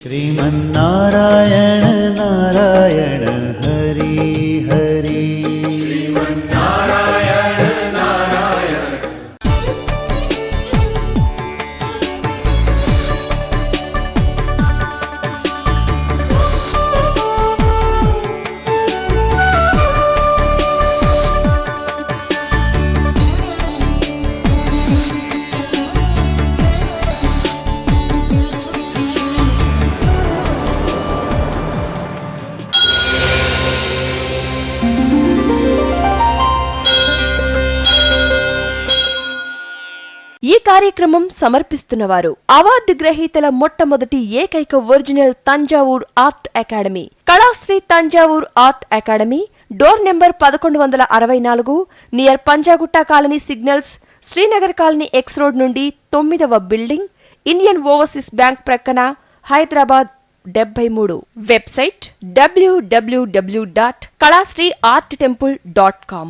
श्रीमन्नारायण नारायण हरि हरि श्रीमन्नारायण नारायण। ఈ కార్యక్రమం సమర్పిస్తున్నవారు అవార్డు గ్రహీతల మొట్టమొదటి ఏకైక original Thanjavur art academy, Kalasri Thanjavur art academy, door number 1164, near Panjagutta colony signals, Srinagar colony X road నుండి 9వ బిల్డింగ్, ఇండియన్ ఓవర్సీస్ బ్యాంక్ ప్రక్కన, హైదరాబాద్ 73. Website www.kalasriarttemple.com.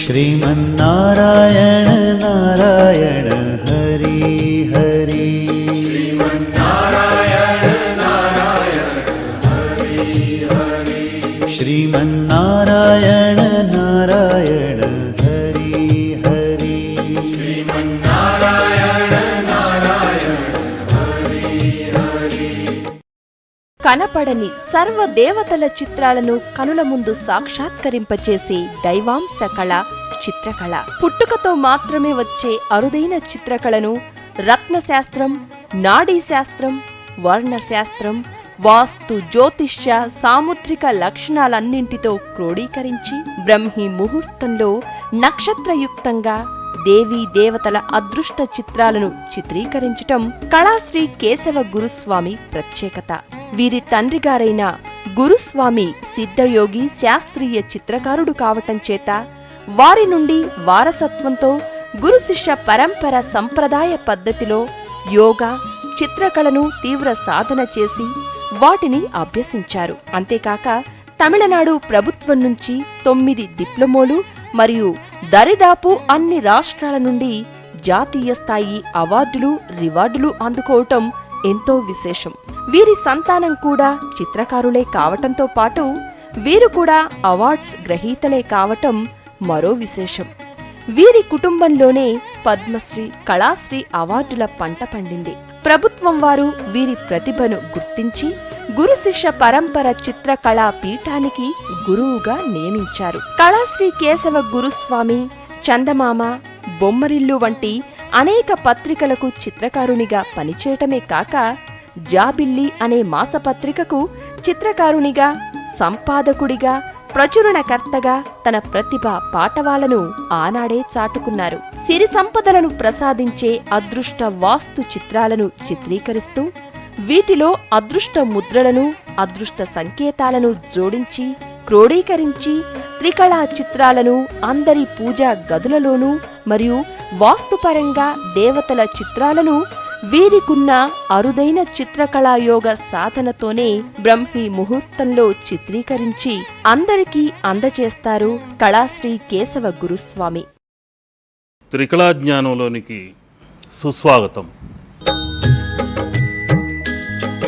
श्रीमन्नारायण नारायण हरि हरि श्रीमन्नारायण नारायण हरि हरि श्रीमन्नारायण नारायण हरि हरि श्रीमन्नारायण नारायण हरि हरि। కనపడని సర్వదేవతల చిత్రాలను కనుల ముందు సాక్షాత్కరింపచేసే దైవాంశ కళ చిత్రకళ. పుట్టుకతో మాత్రమే వచ్చే అరుదైన చిత్రకళను రత్నశాస్త్రం, నాడీశాస్త్రం, వర్ణశాస్త్రం, వాస్తు, జ్యోతిష్య, సాముద్రిక లక్షణాలన్నింటితో క్రోడీకరించి బ్రహ్మి ముహూర్తంలో నక్షత్రయుక్తంగా దేవీ దేవతల అదృష్ట చిత్రాలను చిత్రీకరించటం కళాశ్రీ కేశవ గురుస్వామి ప్రత్యేకత. వీరి తండ్రిగారైన గురుస్వామి సిద్ధయోగి శాస్త్రీయ చిత్రకారుడు కావటం చేత వారి నుండి వారసత్వంతో గురు శిష్య పరంపర సంప్రదాయ పద్ధతిలో యోగా, చిత్రకళను తీవ్ర సాధన చేసి వాటిని అభ్యసించారు. అంతేకాక తమిళనాడు ప్రభుత్వం నుంచి 9 డిప్లొమోలు మరియు దరిదాపు అన్ని రాష్ట్రాల నుండి జాతీయ స్థాయి అవార్డులు, రివార్డులు అందుకోవటం ఎంతో విశేషం. వీరి సంతానం కూడా చిత్రకారులే కావటంతో పాటు వీరు కూడా అవార్డ్స్ గ్రహీతలే కావటం మరో విశేషం. వీరి కుటుంబంలోనే పద్మశ్రీ, కళాశ్రీ అవార్డుల పంట పండింది. ప్రభుత్వం వారు వీరి ప్రతిభను గుర్తించి గురు శిష్య పరంపర చిత్రకళా పీఠానికి గురువుగా నియమించారు. కళాశ్రీ కేశవ గురుస్వామి చందమామ, బొమ్మరిల్లు వంటి అనేక పత్రికలకు చిత్రకారునిగా పనిచేయటమే కాక జాబిల్లి అనే మాసపత్రికకు చిత్రకారునిగా, సంపాదకుడిగా, ప్రచురణకర్తగా తన ప్రతిభ పాటవాలను ఆనాడే చాటుకున్నారు. సిరి సంపదలను ప్రసాదించే అదృష్ట వాస్తు చిత్రాలను చిత్రీకరిస్తూ వీటిలో అదృష్ట ముద్రలను, అదృష్ట సంకేతాలను జోడించి క్రోడీకరించి త్రికళా చిత్రాలను అందరి పూజా గదులలోనూ మరియు వాస్తుపరంగా దేవతల చిత్రాలను వీరికున్న అరుదైన చిత్రకళాయోగ సాధనతోనే బ్రహ్మి ముహూర్తంలో చిత్రీకరించి అందరికీ అందజేస్తారు కళాశ్రీ కేశవ గురుస్వామి. త్రికళా జ్ఞానంలోనికి సుస్వాగతం.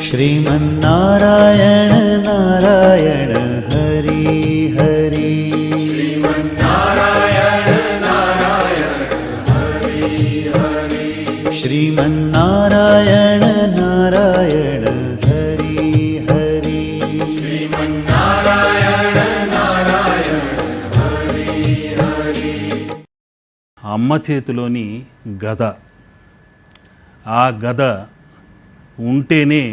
श्रीमन्नारायण नारायण हरि हरि श्रीमन्नारायण नारायण हरि हरि श्रीमन्नारायण नारायण हरि हरि श्रीमन्नारायण नारायण हरि हरि। అమ్మ చేతిలోని గద. ఆ గద ఉంటేనే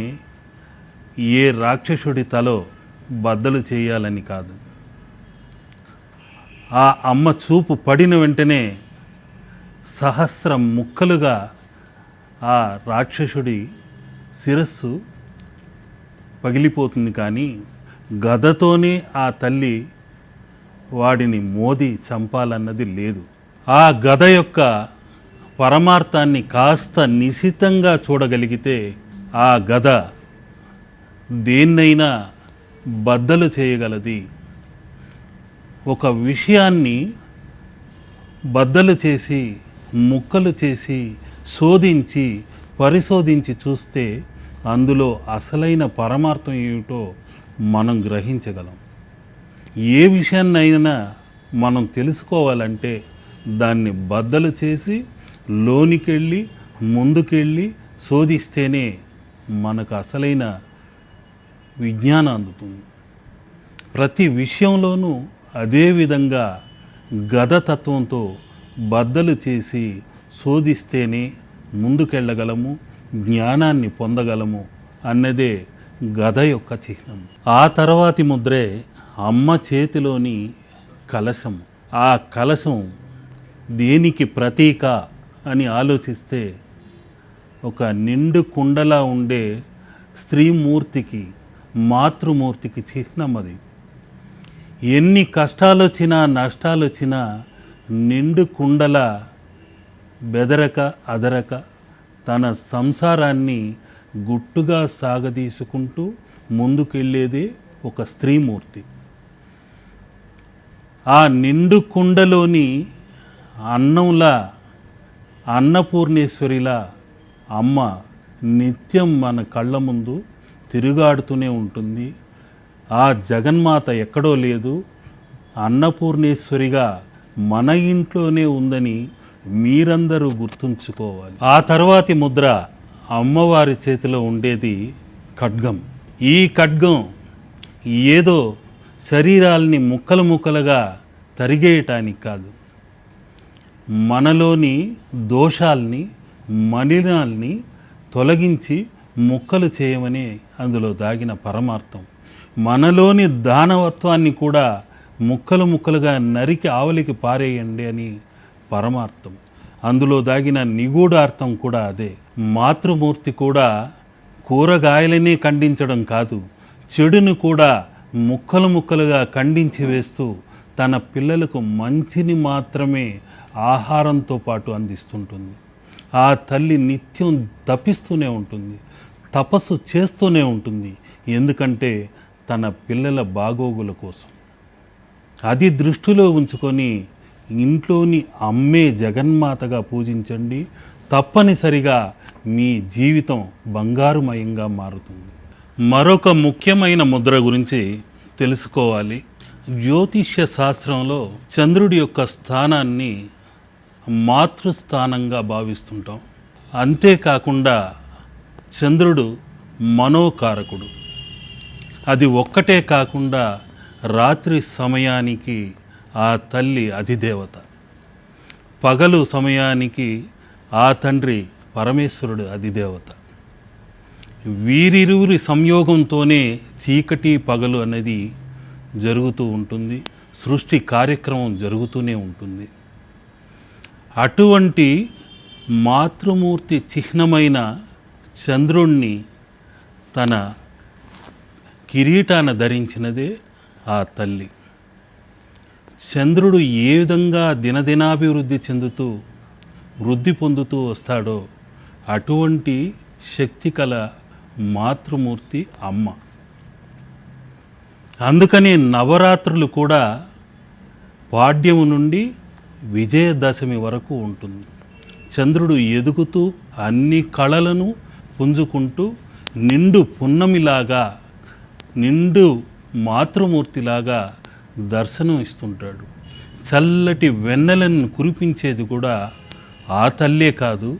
ఏ రాక్షసుడి తలో బద్దలు చేయాలని కాదు, ఆ అమ్మ చూపు పడిన వెంటనే సహస్ర ముక్కలుగా ఆ రాక్షసుడి శిరస్సు పగిలిపోతుంది. కానీ గదతోనే ఆ తల్లి వాడిని మోది చంపాలన్నది లేదు. ఆ గద యొక్క పరమార్థాన్ని కాస్త నిశితంగా చూడగలిగితే ఆ గద దేన్నైనా బద్దలు చేయగలది. ఒక విషయాన్ని బద్దలు చేసి ముక్కలు చేసి శోధించి పరిశోధించి చూస్తే అందులో అసలైన పరమార్థం ఏమిటో మనం గ్రహించగలం. ఏ విషయాన్నైనా మనం తెలుసుకోవాలంటే దాన్ని బద్దలు చేసి లోనికెళ్ళి ముందుకెళ్ళి శోధిస్తేనే మనకు అసలైన విజ్ఞానం అందుతుంది. ప్రతి విషయంలోనూ అదే విధంగా గదతత్వంతో బద్దలు చేసి శోధిస్తేనే ముందుకెళ్ళగలము, జ్ఞానాన్ని పొందగలము అన్నదే గద యొక్క చిహ్నం. ఆ తర్వాతి ముద్రే అమ్మ చేతిలోని కలశం. ఆ కలశం దేనికి ప్రతీక అని ఆలోచిస్తే ఒక నిండు కుండలా ఉండే స్త్రీమూర్తికి, మాతృమూర్తికి చిహ్నం అది. ఎన్ని కష్టాలు వచ్చినా నష్టాలు వచ్చినా నిండు కుండల బెదరక అదరక తన సంసారాన్ని గుట్టుగా సాగదీసుకుంటూ ముందుకెళ్ళేదే ఒక స్త్రీమూర్తి. ఆ నిండు కుండలోని అన్నంలా, అన్నపూర్ణేశ్వరిలా అమ్మ నిత్యం మన కళ్ళ ముందు తిరుగాడుతూనే ఉంటుంది. ఆ జగన్మాత ఎక్కడో లేదు, అన్నపూర్ణేశ్వరిగా మన ఇంట్లోనే ఉందని మీరందరూ గుర్తుంచుకోవాలి. ఆ తర్వాతి ముద్ర అమ్మవారి చేతిలో ఉండేది ఖడ్గం. ఈ ఖడ్గం ఏదో శరీరాల్ని ముక్కలు ముక్కలుగా తరిగేయటానికి కాదు, మనలోని దోషాల్ని, మలినాల్ని తొలగించి ముక్కలు చేయమని అందులో దాగిన పరమార్థం. మనలోని దానవత్వాన్ని కూడా ముక్కలు ముక్కలుగా నరికి ఆవలికి పారేయండి అని పరమార్థం. అందులో దాగిన నిగూఢార్థం కూడా అదే. మాతృమూర్తి కూడా కూరగాయలనే ఖండించడం కాదు, చెడును కూడా ముక్కలు ముక్కలుగా ఖండించి వేస్తూ తన పిల్లలకు మంచిని మాత్రమే ఆహారంతో పాటు అందిస్తుంటుంది. ఆ తల్లి నిత్యం తపిస్తూనే ఉంటుంది, తపస్సు చేస్తూనే ఉంటుంది. ఎందుకంటే తన పిల్లల బాగోగుల కోసం. అది దృష్టిలో ఉంచుకొని ఇంట్లోని అమ్మే జగన్మాతగా పూజించండి. తప్పనిసరిగా మీ జీవితం బంగారుమయంగా మారుతుంది. మరొక ముఖ్యమైన ముద్ర గురించి తెలుసుకోవాలి. జ్యోతిష్య శాస్త్రంలో చంద్రుడి యొక్క స్థానాన్ని మాతృస్థానంగా భావిస్తుంటాం. అంతేకాకుండా చంద్రుడు మనోకారకుడు. అది ఒక్కటే కాకుండా రాత్రి సమయానికి ఆ తల్లి అధిదేవత, పగలు సమయానికి ఆ తండ్రి పరమేశ్వరుడు అధిదేవత. వీరిరువురి సంయోగంతోనే చీకటి పగలు అనేది జరుగుతూ ఉంటుంది, సృష్టి కార్యక్రమం జరుగుతూనే ఉంటుంది. అటువంటి మాతృమూర్తి చిహ్నమైన చంద్రుణ్ణి తన కిరీటాన ధరించినదే ఆ తల్లి. చంద్రుడు ఏ విధంగా దినదినాభివృద్ధి చెందుతూ వృద్ధి పొందుతూ వస్తాడో అటువంటి శక్తి కల మాతృమూర్తి అమ్మ. అందుకని నవరాత్రులు కూడా పాడ్యము నుండి విజయదశమి వరకు ఉంటుంది. చంద్రుడు ఎదుగుతూ అన్ని కళలను పుంజుకుంటూ నిండు పున్నమిలాగా, నిండు మాతృమూర్తిలాగా దర్శనం ఇస్తుంటాడు. చల్లటి వెన్నెలను కురిపించేది కూడా ఆ తల్లే కాదు,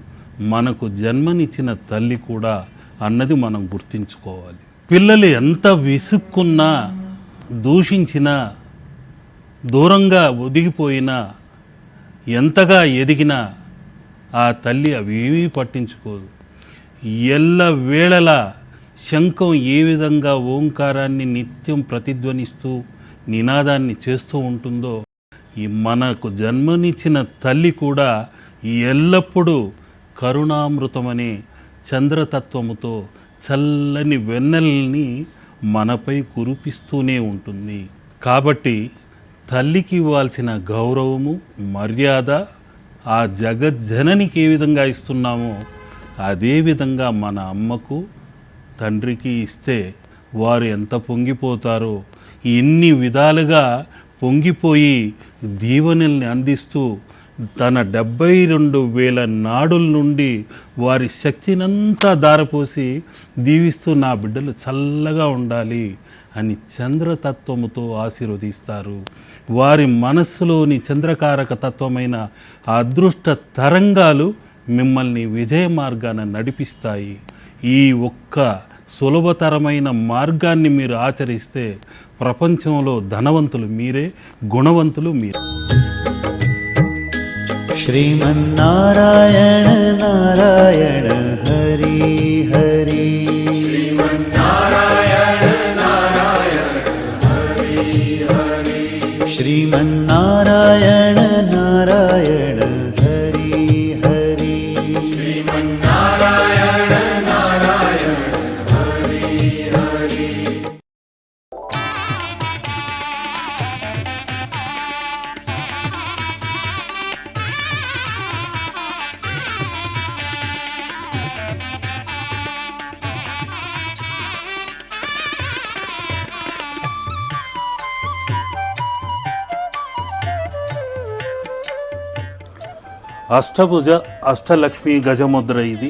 మనకు జన్మనిచ్చిన తల్లి కూడా అన్నది మనం గుర్తించుకోవాలి. పిల్లలు ఎంత విసుక్కున్నా, దూషించినా, దూరంగా ఒదిగిపోయినా, ఎంతగా ఎదిగినా ఆ తల్లి అవేమీ పట్టించుకోదు. ఎల్ల వేళలా శంఖం ఏ విధంగా ఓంకారాన్ని నిత్యం ప్రతిధ్వనిస్తూ నినాదాన్ని చేస్తూ ఉంటుందో, ఈ మనకు జన్మనిచ్చిన తల్లి కూడా ఎల్లప్పుడూ కరుణామృతమనే చంద్రతత్వముతో చల్లని వెన్నెల్ని మనపై కురిపిస్తూనే ఉంటుంది. కాబట్టి తల్లికి ఇవ్వాల్సిన గౌరవము, మర్యాద ఆ జగజ్జననికి ఏ విధంగా ఇస్తున్నామో అదేవిధంగా మన అమ్మకు, తండ్రికి ఇస్తే వారు ఎంత పొంగిపోతారో. ఇన్ని విధాలుగా పొంగిపోయి దీవెనల్ని అందిస్తూ తన 72,000 నాడుల నుండి వారి శక్తినంతా దారపోసి దీవిస్తూ నా బిడ్డలు చల్లగా ఉండాలి అని చంద్రతత్వముతో ఆశీర్వదిస్తారు. వారి మనస్సులోని చంద్రకారక తత్వమైన అదృష్ట తరంగాలు మిమ్మల్ని విజయ మార్గాన నడిపిస్తాయి. ఈ ఒక్క సులభతరమైన మార్గాన్ని మీరు ఆచరిస్తే ప్రపంచంలో ధనవంతులు మీరే, గుణవంతులు మీరే. श्रीमन्नारायण नारायण हरि हरि श्रीमन्नारायण नारायण हरि हरि श्रीमन्नारायण नारायण हरि हरि श्रीमन्नारायण नारायण हरि हरि అష్టభుజ అష్టలక్ష్మి గజముద్ర ఇది.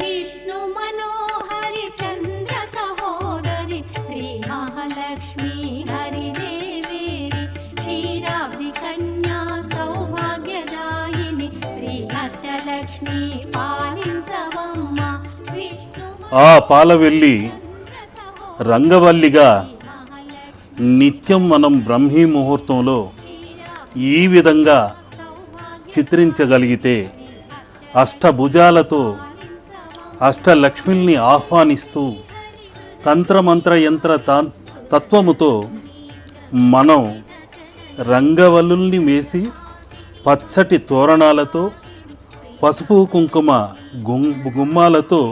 विष्णु मनोहरि चंद्र सहोदरि श्री महालक्ष्मी हरिदेवेरि क्षीराब्धि कन्या सौभाग्यदायिनि श्री अष्टलक्ष्मी पालिंचवम्म विष्णु ఆ పాలవెల్లి రంగవల్లిగా నిత్యం మనం బ్రహ్మీ ముహూర్తంలో ఈ విధంగా చిత్రించగలిగితే అష్టభుజాలతో అష్టలక్ష్మిల్ని ఆహ్వానిస్తూ తంత్రమంత్ర యంత్ర తత్వముతో మనం రంగవల్లుల్ని వేసి పచ్చటి తోరణాలతో పసుపు కుంకుమ గుమ్మాలతో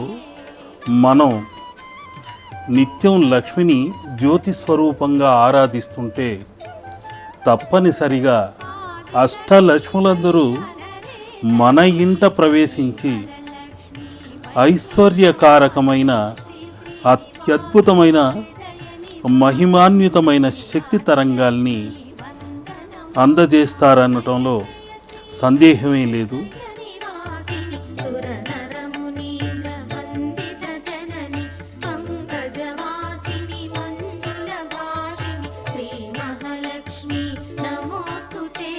మనం నిత్యం లక్ష్మిని జ్యోతి స్వరూపంగా ఆరాధిస్తుంటే తప్పనిసరిగా అష్టలక్ష్ములందరూ మన ఇంట ప్రవేశించి ఐశ్వర్యకారకమైన అత్యద్భుతమైన మహిమాన్వితమైన శక్తి తరంగాల్ని అందజేస్తారనటంలో సందేహమే లేదు. निवासिनि सुरनरमुनीन्द्र वन्दित जननि पंकजवासिनि मंजुलभाषिनि श्री महालक्ष्मी नमोस्तुते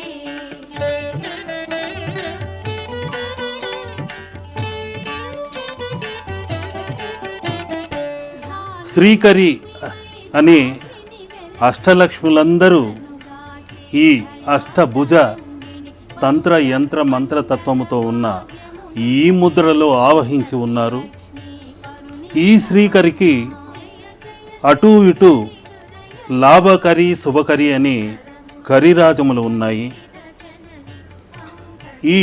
శ్రీకరి అనే అష్టలక్ష్ములందరూ ఈ అష్టభుజ తంత్ర యంత్ర మంత్రతత్వముతో ఉన్న ఈ ముద్రలో ఆవహించి ఉన్నారు. ఈ శ్రీకరికి అటు ఇటు లాభకరి శుభకరి అనే కరిరాజములు ఉన్నాయి. ఈ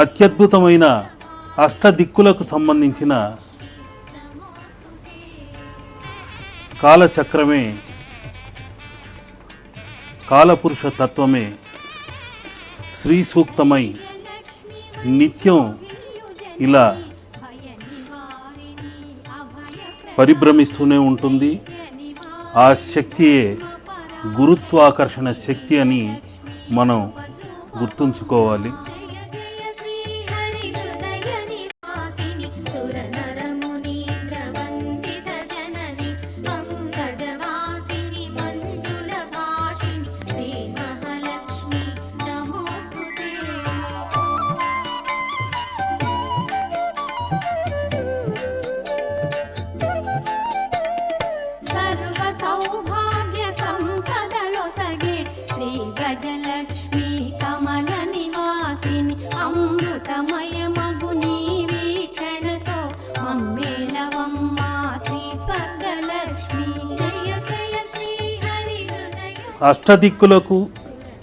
అత్యద్భుతమైన అష్టదిక్కులకు సంబంధించిన కాలచక్రమే, కాలపురుష తత్వమే శ్రీ సూక్తమై నిత్యం ఇలా పరిభ్రమిస్తూనే ఉంటుంది. ఆ శక్తియే గురుత్వాకర్షణ శక్తి అని మనం గుర్తుంచుకోవాలి. जय श्री हरि हृदय निवासिनि सुरनरमुनीन्द्र वन्दित जननि पंकजवासिनि मंजुलभाषिनि श्री महालक्ष्मी नमोस्तुते सर्व सौभाग्य संपदलोसगे श्री गजलक्ष्मी कमल निवासिनि अमृतमय मगुनी वीक्षणतो मम्मेलवम्म श्री स्वर्गलक्ष्मी जय जय श्री हरि हृदय అష్టదిక్కులకు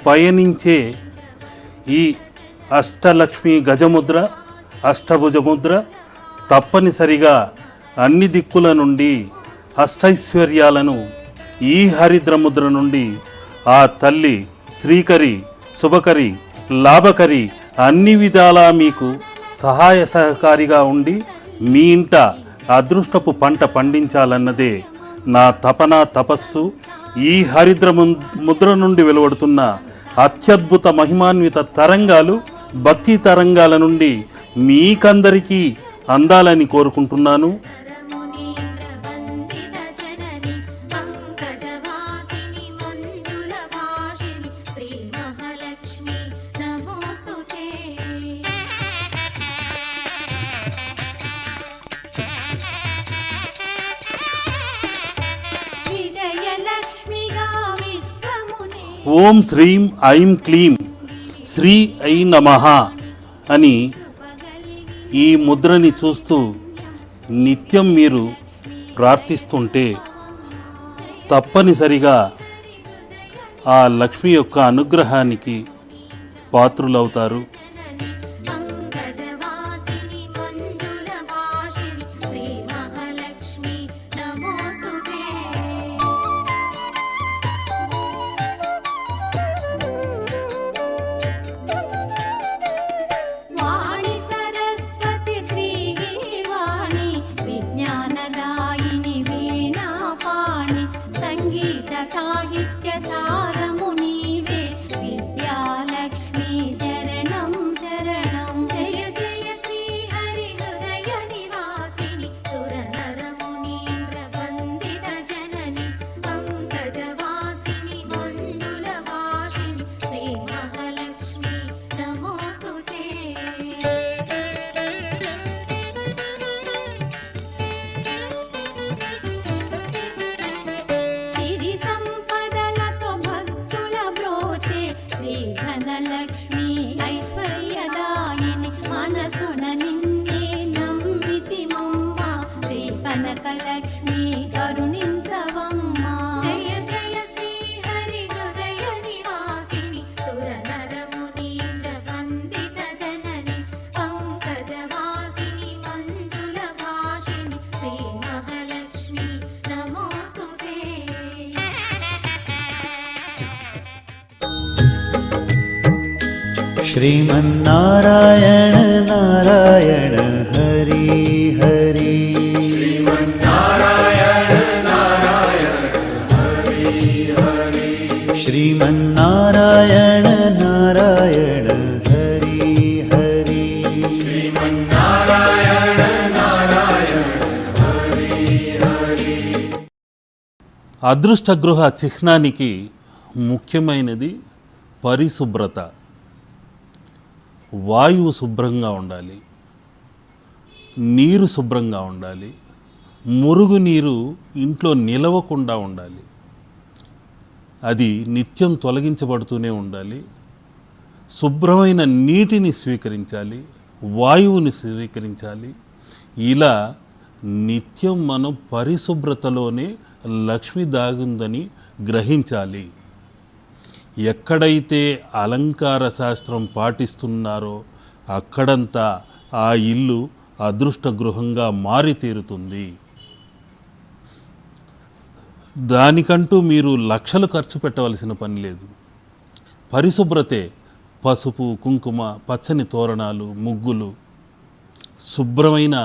పయనించే ఈ అష్టలక్ష్మి గజముద్ర, అష్టభుజముద్ర తప్పనిసరిగా అన్ని దిక్కుల నుండి అష్టైశ్వర్యాలను ఈ హరిద్రముద్ర నుండి ఆ తల్లి శ్రీకరి శుభకరి లాభకరి అన్ని విధాలా మీకు సహాయ సహకారిగా ఉండి మీ ఇంట అదృష్టపు పంట పండించాలన్నదే నా తపన తపస్సు ఈ హరిద్ర ముద్ర నుండి వెలువడుతున్న అత్యద్భుత మహిమాన్విత తరంగాలు భక్తి తరంగాల నుండి మీకందరికీ అందాలని కోరుకుంటున్నాను. మునీంద్రవందిత జనని పంకజవాసిని మంజుల భాషిని శ్రీ మహాలక్ష్మి నమోస్తుతే. విజయలక్ష్మిగా విశ్వమునే ఓం శ్రీం ఐం క్లీం శ్రీ ఐ నమః అని ఈ ముద్రని చూస్తూ నిత్యం మీరు ప్రార్థిస్తుంటే తప్పనిసరిగా ఆ లక్ష్మి యొక్క అనుగ్రహానికి పాత్రులవుతారు. పంకజవాసిని మంజుల భాషిని శ్రీ మహాలక్ష్మి నమోస్తుతే. వాణి సరస్వతి శ్రీగిరివాణి విజ్ఞానదాయిని వీణాపాణి సంగీత సాహిత్య సారము నీవే విద్యాలక్ష్మి శరణం శరణం. జయ జయ శ్రీ హరి హృదయ నివాసిని సురనర మునీంద్ర వందిత జనని పంకజవాసిని మంజుల భాషిని శ్రీ మహాలక్ష్మి నమోస్తుతే. సిరి సంపదలతో భక్తుల బ్రోచే శ్రీ ధనలక్ష్మి ఐశ్వర్యదాయిని మనసున నిన్నే నమ్మితిమమ్మ శ్రీ కనకలక్ష్మి కరుణించవమ్మా. జయ జయ శ్రీ హరి హృదయ నివాసిని సురనర మునీంద్ర వందిత జనని పంకజవాసిని మంజుల భాషిని శ్రీ మహాలక్ష్మి నమోస్తుతే. श्रीमन्नारायण नारायण हरि हरि श्रीमन्नारायण नारायण हरि हरि అదృష్టగృహ చిహ్నానికి ముఖ్యమైనది పరిశుభ్రత. వాయువు శుభ్రంగా ఉండాలి, నీరు శుభ్రంగా ఉండాలి, మురుగునీరు ఇంట్లో నిలవకుండా ఉండాలి, అది నిత్యం తొలగించబడుతూనే ఉండాలి. శుభ్రమైన నీటిని స్వీకరించాలి, వాయువుని స్వీకరించాలి. ఇలా నిత్యం మనం పరిశుభ్రతలోనే లక్ష్మి దాగుందని గ్రహించాలి. ఎక్కడైతే అలంకార శాస్త్రం పాటిస్తున్నారో అక్కడంతా ఆ ఇల్లు అదృష్ట గృహంగా మారి తీరుతుంది. దానికంటూ మీరు లక్షలు ఖర్చు పెట్టవలసిన పని లేదు. పరిశుభ్రతే పసుపు, కుంకుమ, పచ్చని తోరణాలు, ముగ్గులు, శుభ్రమైన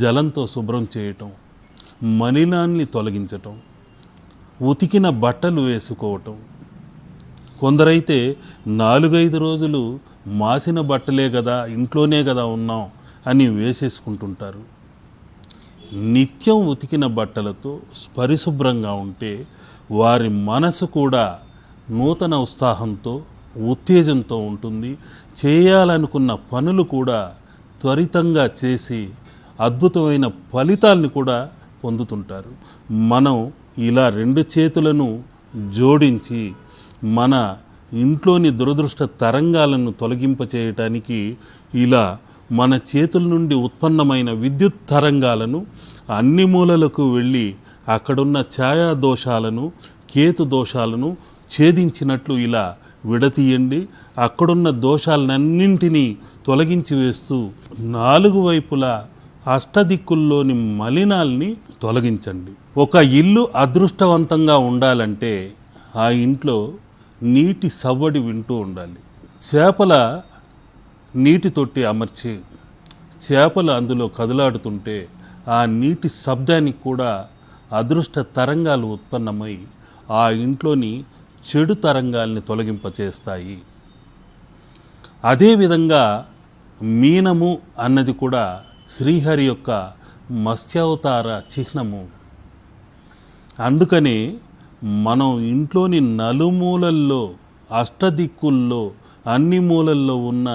జలంతో శుభ్రం చేయటం, మలినాన్ని తొలగించటం, ఉతికిన బట్టలు వేసుకోవటం. కొందరైతే 4-5 రోజులు మాసిన బట్టలే కదా, ఇంట్లోనే కదా ఉన్నాం అని వేసేసుకుంటుంటారు. నిత్యం ఉతికిన బట్టలతో పరిశుభ్రంగా ఉంటే వారి మనసు కూడా నూతన ఉత్సాహంతో, ఉత్తేజంతో ఉంటుంది. చేయాలనుకున్న పనులు కూడా త్వరితంగా చేసి అద్భుతమైన ఫలితాలను కూడా పొందుతుంటారు. మనం ఇలా 2 చేతులను జోడించి మన ఇంట్లోని దురదృష్ట తరంగాలను తొలగింపచేయటానికి ఇలా మన చేతుల నుండి ఉత్పన్నమైన విద్యుత్ తరంగాలను అన్ని మూలలకు వెళ్ళి అక్కడున్న ఛాయా దోషాలను, కేతు దోషాలను ఛేదించినట్లు ఇలా విడతీయండి. అక్కడున్న దోషాలన్నింటినీ తొలగించి వేస్తూ 4 వైపులా అష్టదిక్కుల్లోని మలినాల్ని తొలగించండి. ఒక ఇల్లు అదృష్టవంతంగా ఉండాలంటే ఆ ఇంట్లో నీటి సవ్వడి వింటూ ఉండాలి. చేపల నీటి తొట్టి అమర్చి చేపలు అందులో కదలాడుతుంటే ఆ నీటి శబ్దానికి కూడా అదృష్ట తరంగాలు ఉత్పన్నమై ఆ ఇంట్లోని చెడు తరంగాల్ని తొలగింపచేస్తాయి. అదేవిధంగా మీనము అన్నది కూడా శ్రీహరి యొక్క మత్స్యావతార చిహ్నము. అందుకనే మనం ఇంట్లోని నలుమూలల్లో, అష్టదిక్కుల్లో, అన్ని మూలల్లో ఉన్న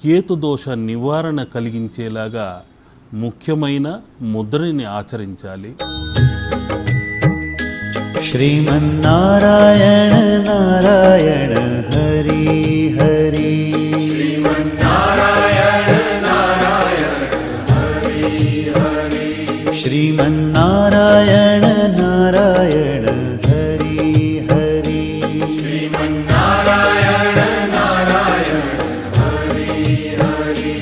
కేతుదోష నివారణ కలిగించేలాగా ముఖ్యమైన ముద్రని ఆచరించాలి. श्रीमन्नारायण नारायण हरि हरि श्रीमन्नारायण नारायण हरि हरि श्रीमन्नारायण नारायण हरि हरि श्रीमन्नारायण नारायण हरि हरि.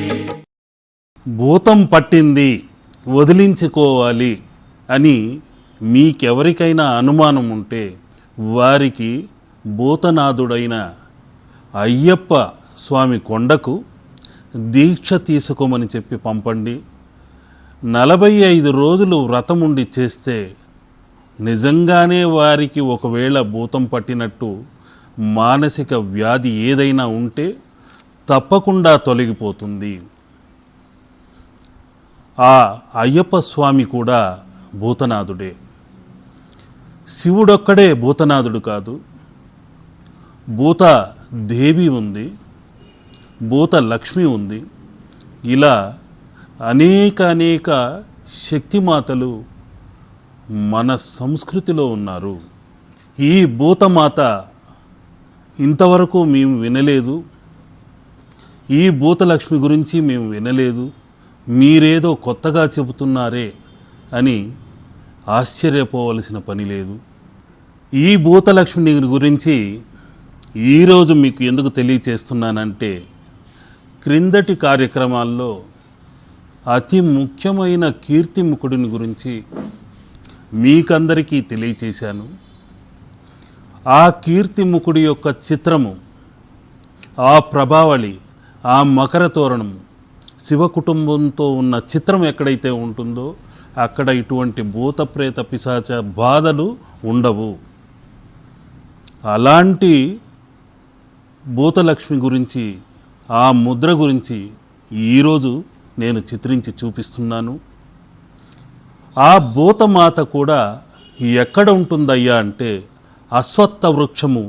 భూతం పట్టింది, వదిలించుకోవాలి అని మీకెవరికైనా అనుమానం ఉంటే వారికి భూతనాథుడైన అయ్యప్ప స్వామి కొండకు దీక్ష తీసుకోమని చెప్పి పంపండి. 45 రోజులు వ్రతముండి చేస్తే నిజంగానే వారికి ఒకవేళ భూతం పట్టినట్టు మానసిక వ్యాధి ఏదైనా ఉంటే తప్పకుండా తొలగిపోతుంది. ఆ అయ్యప్ప స్వామి కూడా భూతనాథుడే. శివుడొక్కడే భూతనాథుడు కాదు. భూత దేవి ఉంది, భూత లక్ష్మి ఉంది. ఇలా అనేక శక్తిమాతలు మన సంస్కృతిలో ఉన్నారు. ఈ భూతమాత ఇంతవరకు మేము వినలేదు, ఈ భూతలక్ష్మి గురించి మేము వినలేదు, మీరేదో కొత్తగా చెబుతున్నారే అని ఆశ్చర్యపోవలసిన పని లేదు. ఈ భూతలక్ష్మి గురించి ఈరోజు మీకు ఎందుకు తెలియచేస్తున్నానంటే, క్రిందటి కార్యక్రమాల్లో అతి ముఖ్యమైన కీర్తిముఖుడిని గురించి మీకందరికీ తెలియచేశాను. ఆ కీర్తిముఖుడి యొక్క చిత్రము, ఆ ప్రభావళి, ఆ మకర తోరణము, శివ కుటుంబంతో ఉన్న చిత్రం ఎక్కడైతే ఉంటుందో అక్కడ ఇటువంటి భూత ప్రేత పిశాచ బాధలు ఉండవు. అలాంటి భూతలక్ష్మి గురించి, ఆ ముద్ర గురించి ఈరోజు నేను చిత్రించి చూపిస్తున్నాను. ఆ భూతమాత కూడా ఎక్కడ ఉంటుందయ్యా అంటే అశ్వత్థ వృక్షము